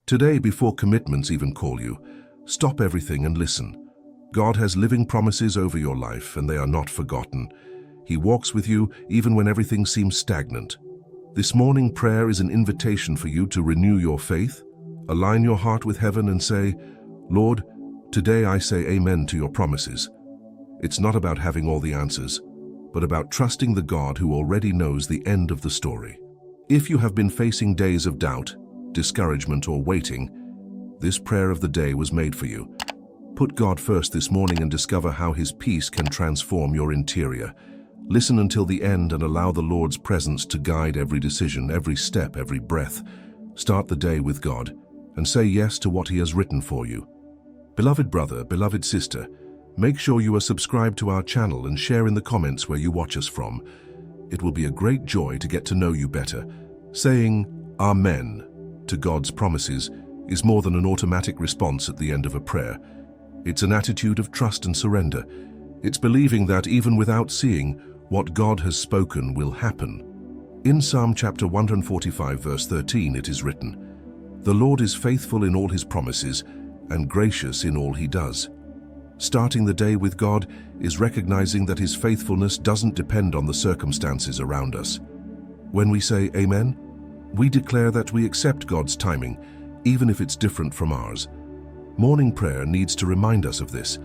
Today, before commitments even call you, stop everything and listen. God has living promises over your life, and they are not forgotten. He walks with you even when everything seems stagnant. This morning prayer is an invitation for you to renew your faith, align your heart with heaven and say, Lord, today I say amen to your promises. It's not about having all the answers, but about trusting the God who already knows the end of the story. If you have been facing days of doubt, discouragement, or waiting, this prayer of the day was made for you. Put God first this morning and discover how His peace can transform your interior. Listen until the end and allow the Lord's presence to guide every decision, every step, every breath. Start the day with God and say yes to what He has written for you. Beloved brother, beloved sister, make sure you are subscribed to our channel and share in the comments where you watch us from. It will be a great joy to get to know you better. Saying Amen to God's promises is more than an automatic response at the end of a prayer. It's an attitude of trust and surrender. It's believing that even without seeing, what God has spoken will happen. In Psalm chapter 145 verse 13 it is written, "The Lord is faithful in all His promises and gracious in all He does." Starting the day with God is recognizing that His faithfulness doesn't depend on the circumstances around us. When we say Amen, we declare that we accept God's timing, even if it's different from ours. Morning prayer needs to remind us of this,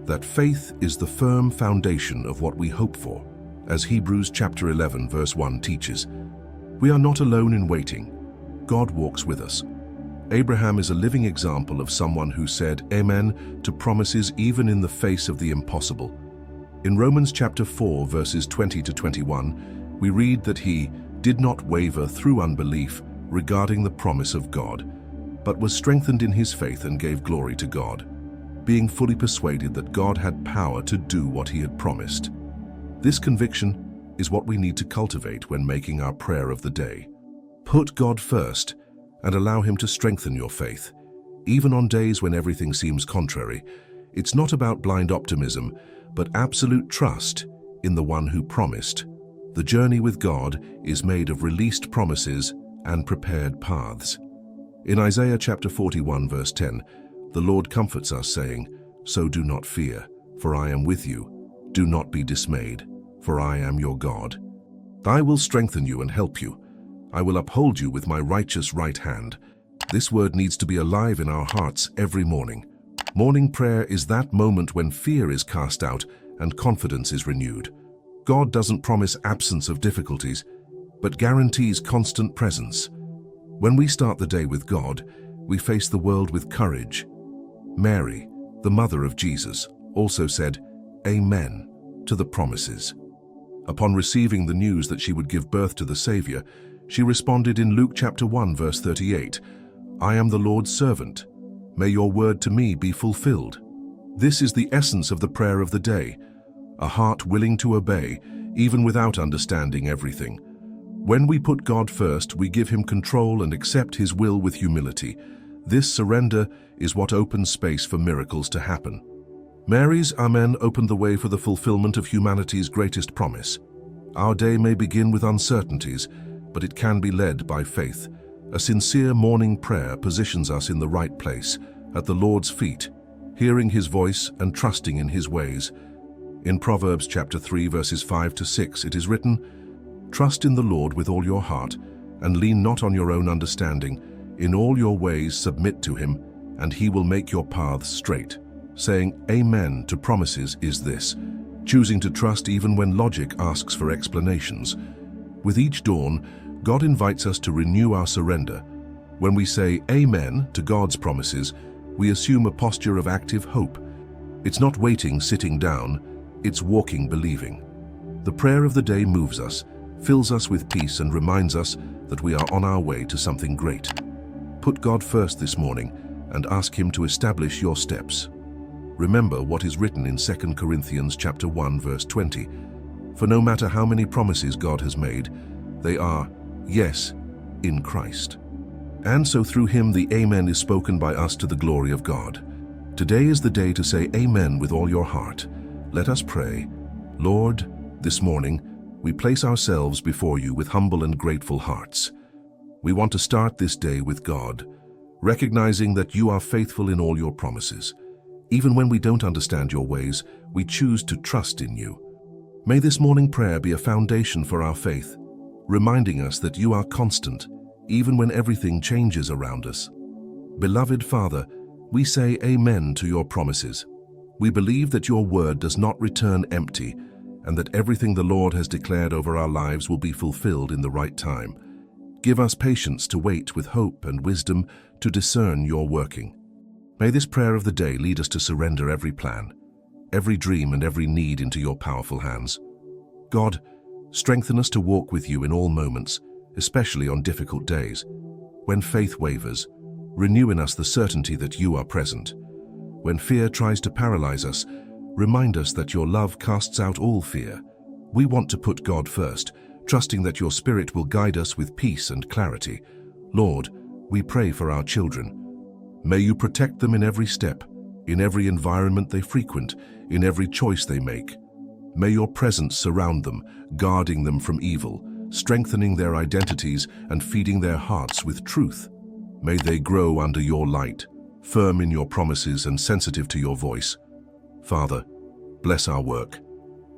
that faith is the firm foundation of what we hope for, as Hebrews chapter 11 verse 1 teaches. We are not alone in waiting. God walks with us. Abraham is a living example of someone who said Amen to promises even in the face of the impossible. In Romans chapter 4 verses 20 to 21, we read that he did not waver through unbelief regarding the promise of God, but was strengthened in his faith and gave glory to God, being fully persuaded that God had power to do what He had promised. This conviction is what we need to cultivate when making our prayer of the day. Put God first and allow Him to strengthen your faith. Even on days when everything seems contrary, it's not about blind optimism, but absolute trust in the one who promised. The journey with God is made of released promises and prepared paths. In Isaiah chapter 41 verse 10, the Lord comforts us saying, "So do not fear, for I am with you. Do not be dismayed, for I am your God. I will strengthen you and help you. I will uphold you with my righteous right hand." This word needs to be alive in our hearts every morning. Morning prayer is that moment when fear is cast out and confidence is renewed. God doesn't promise absence of difficulties, but guarantees constant presence. When we start the day with God, we face the world with courage. Mary, the mother of Jesus, also said Amen to the promises. Upon receiving the news that she would give birth to the Savior, she responded in Luke chapter 1 verse 38, "I am the Lord's servant. May your word to me be fulfilled." This is the essence of the prayer of the day, a heart willing to obey, even without understanding everything. When we put God first, we give Him control and accept His will with humility. This surrender is what opens space for miracles to happen. Mary's Amen opened the way for the fulfillment of humanity's greatest promise. Our day may begin with uncertainties, but it can be led by faith. A sincere morning prayer positions us in the right place, at the Lord's feet, hearing His voice and trusting in His ways. In Proverbs chapter 3 verses 5 to 6 it is written, "Trust in the Lord with all your heart, and lean not on your own understanding. In all your ways submit to Him, and He will make your paths straight." Saying Amen to promises is this, choosing to trust even when logic asks for explanations. With each dawn, God invites us to renew our surrender. When we say Amen to God's promises, we assume a posture of active hope. It's not waiting, sitting down, it's walking, believing. The prayer of the day moves us, fills us with peace, and reminds us that we are on our way to something great. Put God first this morning and ask Him to establish your steps. Remember what is written in 2 Corinthians chapter 1 verse 20. For no matter how many promises God has made, they are yes in Christ. And so through Him the Amen is spoken by us to the glory of God. Today is the day to say Amen with all your heart. Let us pray. Lord, this morning we place ourselves before You with humble and grateful hearts. We want to start this day with God. recognizing that you are faithful in all your promises. Even when we don't understand your ways, we choose to trust in you. May this morning prayer be a foundation for our faith, reminding us that you are constant, even when everything changes around us. Beloved Father, we say amen to your promises. We believe that your word does not return empty, and that everything the Lord has declared over our lives will be fulfilled in the right time. Give us patience to wait with hope and wisdom to discern your working. May this prayer of the day lead us to surrender every plan, every dream and every need into your powerful hands. God, strengthen us to walk with you in all moments, especially on difficult days. When faith wavers, renew in us the certainty that you are present. When fear tries to paralyze us, remind us that your love casts out all fear. We want to put God first, trusting that your Spirit will guide us with peace and clarity. Lord, we pray for our children. May you protect them in every step, in every environment they frequent, in every choice they make. May your presence surround them, guarding them from evil, strengthening their identities and feeding their hearts with truth. May they grow under your light, firm in your promises and sensitive to your voice. Father, bless our work.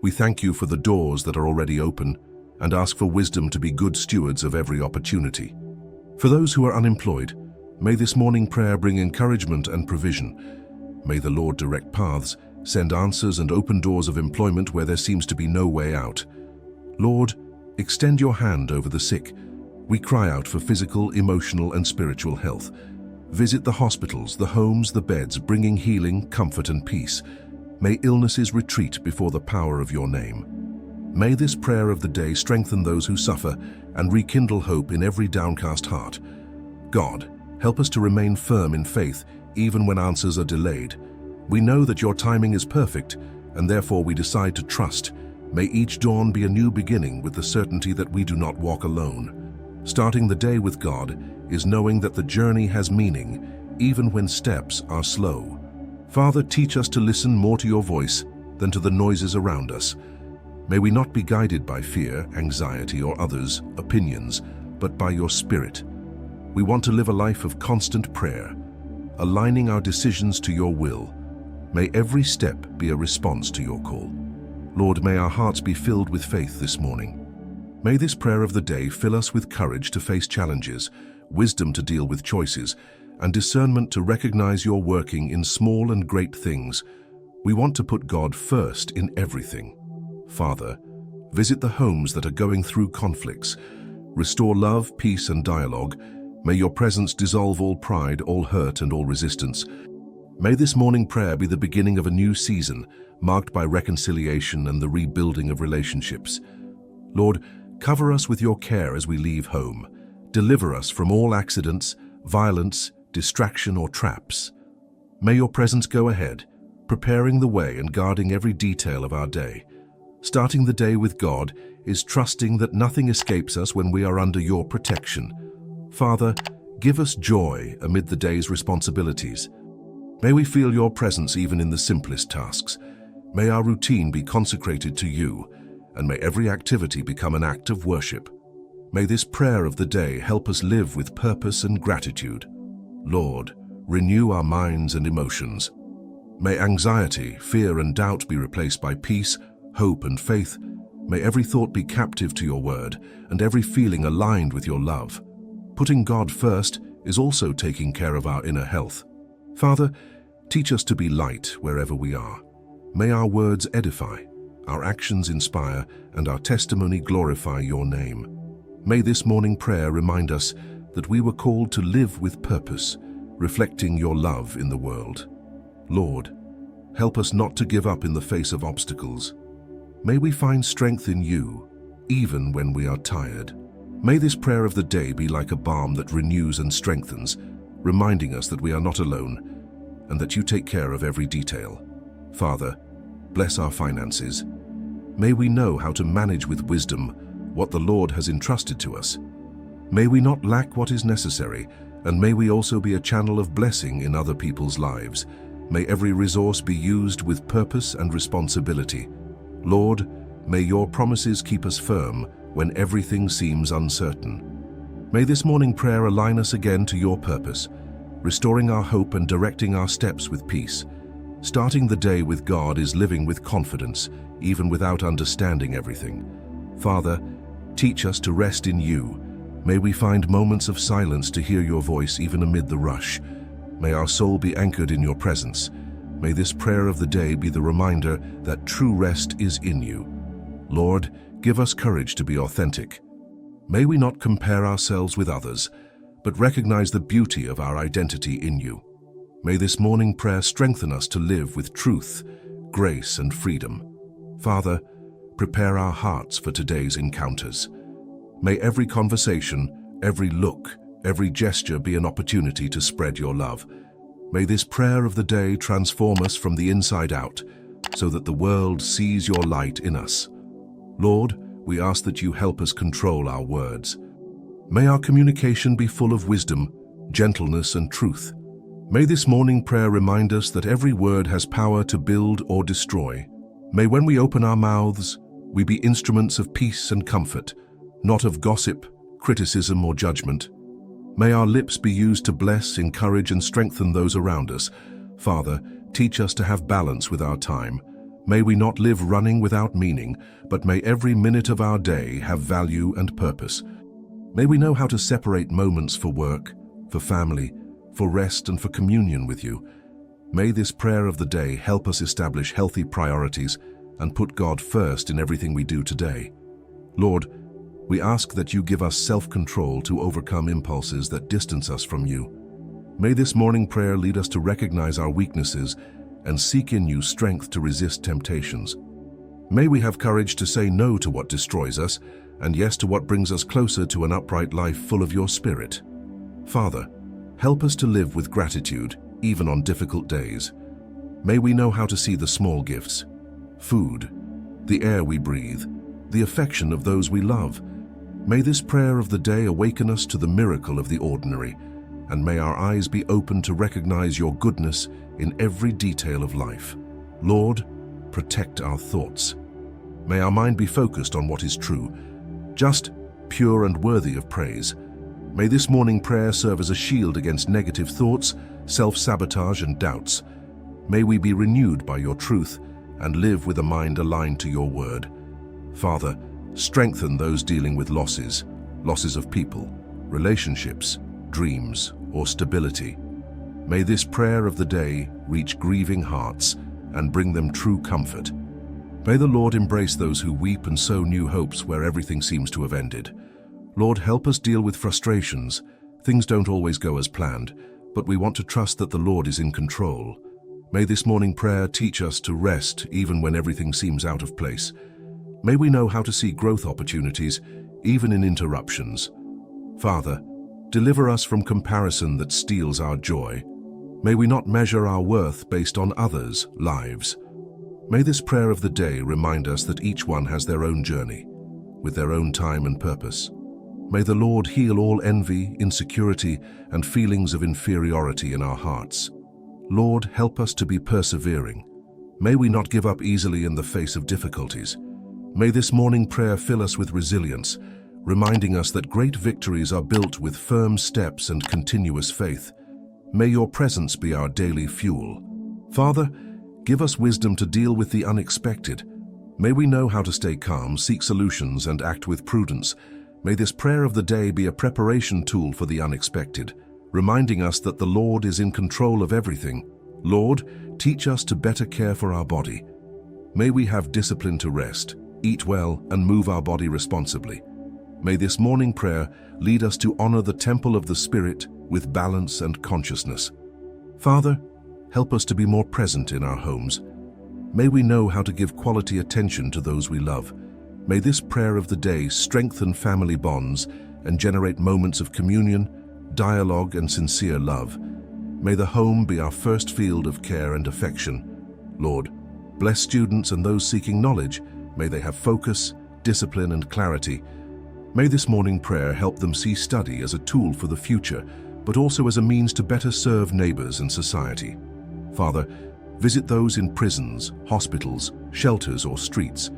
We thank you for the doors that are already open and ask for wisdom to be good stewards of every opportunity. For those who are unemployed, may this morning prayer bring encouragement and provision. May the Lord direct paths, send answers and open doors of employment where there seems to be no way out. Lord, extend your hand over the sick. We cry out for physical, emotional and spiritual health. Visit the hospitals, the homes, the beds, bringing healing, comfort and peace. May illnesses retreat before the power of your name. May this prayer of the day strengthen those who suffer and rekindle hope in every downcast heart. God, help us to remain firm in faith even when answers are delayed. We know that your timing is perfect, and therefore we decide to trust. May each dawn be a new beginning with the certainty that we do not walk alone. Starting the day with God is knowing that the journey has meaning, even when steps are slow. Father, teach us to listen more to your voice than to the noises around us. May we not be guided by fear, anxiety, or others' opinions, but by your Spirit. We want to live a life of constant prayer, aligning our decisions to your will. May every step be a response to your call. Lord, may our hearts be filled with faith this morning. May this prayer of the day fill us with courage to face challenges, wisdom to deal with choices, and discernment to recognize your working in small and great things. We want to put God first in everything. Father, visit the homes that are going through conflicts. Restore love, peace, and dialogue. May your presence dissolve all pride, all hurt, and all resistance. May this morning prayer be the beginning of a new season, marked by reconciliation and the rebuilding of relationships. Lord, cover us with your care as we leave home. Deliver us from all accidents, violence, distraction, or traps. May your presence go ahead, preparing the way and guarding every detail of our day. Starting the day with God is trusting that nothing escapes us when we are under your protection. Father, give us joy amid the day's responsibilities. May we feel your presence even in the simplest tasks. May our routine be consecrated to you, and may every activity become an act of worship. May this prayer of the day help us live with purpose and gratitude. Lord, renew our minds and emotions. May anxiety, fear, and doubt be replaced by peace, hope, and faith. May every thought be captive to your word, and every feeling aligned with your love. Putting God first is also taking care of our inner health. Father, teach us to be light wherever we are. May our words edify, our actions inspire, and our testimony glorify your name. May this morning prayer remind us that we were called to live with purpose, reflecting your love in the world. Lord, help us not to give up in the face of obstacles. May we find strength in you, even when we are tired. May this prayer of the day be like a balm that renews and strengthens, reminding us that we are not alone and that you take care of every detail. Father, bless our finances. May we know how to manage with wisdom what the Lord has entrusted to us. May we not lack what is necessary, and may we also be a channel of blessing in other people's lives. May every resource be used with purpose and responsibility. Lord, may your promises keep us firm when everything seems uncertain. May this morning prayer align us again to your purpose, restoring our hope and directing our steps with peace. Starting the day with God is living with confidence, even without understanding everything. Father, teach us to rest in you. May we find moments of silence to hear your voice even amid the rush. May our soul be anchored in your presence. May this prayer of the day be the reminder that true rest is in you. Lord, give us courage to be authentic. May we not compare ourselves with others, but recognize the beauty of our identity in you. May this morning prayer strengthen us to live with truth, grace, and freedom. Father, prepare our hearts for today's encounters. May every conversation, every look, every gesture be an opportunity to spread your love. May this prayer of the day transform us from the inside out, so that the world sees your light in us. Lord, we ask that you help us control our words. May our communication be full of wisdom, gentleness, and truth. May this morning prayer remind us that every word has power to build or destroy. May when we open our mouths, we be instruments of peace and comfort, not of gossip, criticism, or judgment. May our lips be used to bless, encourage, and strengthen those around us. Father, teach us to have balance with our time. May we not live running without meaning, but may every minute of our day have value and purpose. May we know how to separate moments for work, for family, for rest, and for communion with you. May this prayer of the day help us establish healthy priorities and put God first in everything we do today. Lord, we ask that you give us self-control to overcome impulses that distance us from you. May this morning prayer lead us to recognize our weaknesses and seek in you strength to resist temptations. May we have courage to say no to what destroys us and yes to what brings us closer to an upright life full of your Spirit. Father, help us to live with gratitude, even on difficult days. May we know how to see the small gifts: food, the air we breathe, the affection of those we love. May this prayer of the day awaken us to the miracle of the ordinary, and may our eyes be open to recognize your goodness in every detail of life. Lord, protect our thoughts. May our mind be focused on what is true, just, pure, and worthy of praise. May this morning prayer serve as a shield against negative thoughts, self-sabotage, and doubts. May we be renewed by your truth and live with a mind aligned to your word. Father, strengthen those dealing with losses of people, relationships, dreams, or stability. May this prayer of the day reach grieving hearts and bring them true comfort. May the Lord embrace those who weep and sow new hopes where everything seems to have ended. Lord, help us deal with frustrations. Things don't always go as planned, but we want to trust that the Lord is in control. May this morning prayer teach us to rest even when everything seems out of place. May we know how to see growth opportunities, even in interruptions. Father, deliver us from comparison that steals our joy. May we not measure our worth based on others' lives. May this prayer of the day remind us that each one has their own journey, with their own time and purpose. May the Lord heal all envy, insecurity, and feelings of inferiority in our hearts. Lord, help us to be persevering. May we not give up easily in the face of difficulties. May this morning prayer fill us with resilience, reminding us that great victories are built with firm steps and continuous faith. May your presence be our daily fuel. Father, give us wisdom to deal with the unexpected. May we know how to stay calm, seek solutions, and act with prudence. May this prayer of the day be a preparation tool for the unexpected, reminding us that the Lord is in control of everything. Lord, teach us to better care for our body. May we have discipline to rest, eat well, and move our body responsibly. May this morning prayer lead us to honor the temple of the Spirit with balance and consciousness. Father, help us to be more present in our homes. May we know how to give quality attention to those we love. May this prayer of the day strengthen family bonds and generate moments of communion, dialogue, and sincere love. May the home be our first field of care and affection. Lord, bless students and those seeking knowledge. May they have focus, discipline, and clarity. May this morning prayer help them see study as a tool for the future, but also as a means to better serve neighbors and society. Father, visit those in prisons, hospitals, shelters, or streets.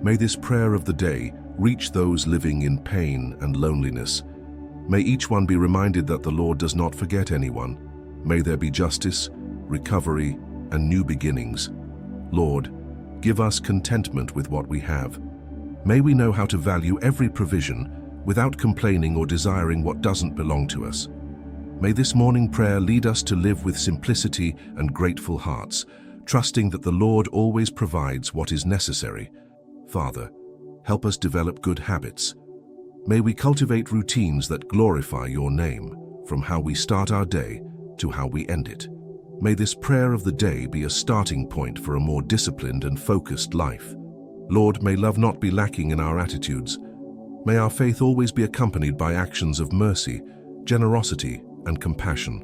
May this prayer of the day reach those living in pain and loneliness. May each one be reminded that the Lord does not forget anyone. May there be justice, recovery, and new beginnings. Lord, give us contentment with what we have. May we know how to value every provision without complaining or desiring what doesn't belong to us. May this morning prayer lead us to live with simplicity and grateful hearts, trusting that the Lord always provides what is necessary. Father, help us develop good habits. May we cultivate routines that glorify your name, from how we start our day to how we end it. May this prayer of the day be a starting point for a more disciplined and focused life. Lord, may love not be lacking in our attitudes. May our faith always be accompanied by actions of mercy, generosity, and compassion.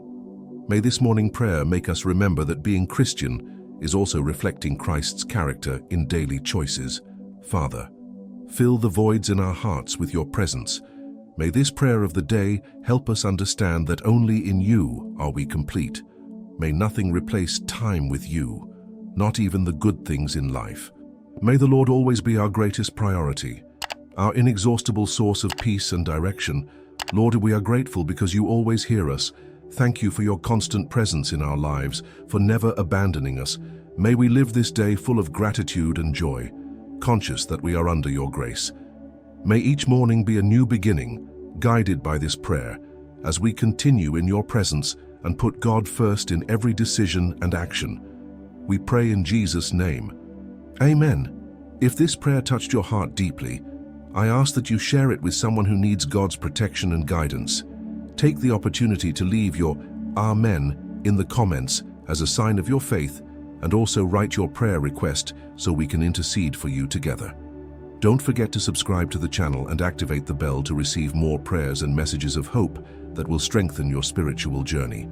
May this morning prayer make us remember that being Christian is also reflecting Christ's character in daily choices. Father, fill the voids in our hearts with your presence. May this prayer of the day help us understand that only in you are we complete. May nothing replace time with you, not even the good things in life. May the Lord always be our greatest priority, our inexhaustible source of peace and direction. Lord, we are grateful because you always hear us. Thank you for your constant presence in our lives, for never abandoning us. May we live this day full of gratitude and joy, conscious that we are under your grace. May each morning be a new beginning, guided by this prayer, as we continue in your presence and put God first in every decision and action. We pray in Jesus' name. Amen. If this prayer touched your heart deeply, I ask that you share it with someone who needs God's protection and guidance. Take the opportunity to leave your Amen in the comments as a sign of your faith, and also write your prayer request so we can intercede for you together. Don't forget to subscribe to the channel and activate the bell to receive more prayers and messages of hope that will strengthen your spiritual journey.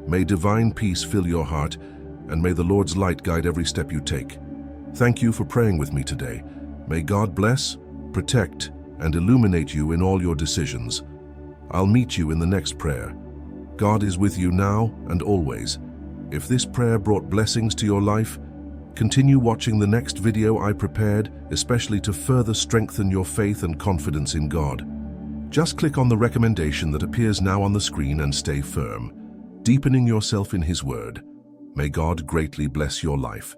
May divine peace fill your heart, and may the Lord's light guide every step you take. Thank you for praying with me today. May God bless, protect, and illuminate you in all your decisions. I'll meet you in the next prayer. God is with you now and always. If this prayer brought blessings to your life, continue watching the next video I prepared, especially to further strengthen your faith and confidence in God. Just click on the recommendation that appears now on the screen and stay firm, deepening yourself in His Word. May God greatly bless your life.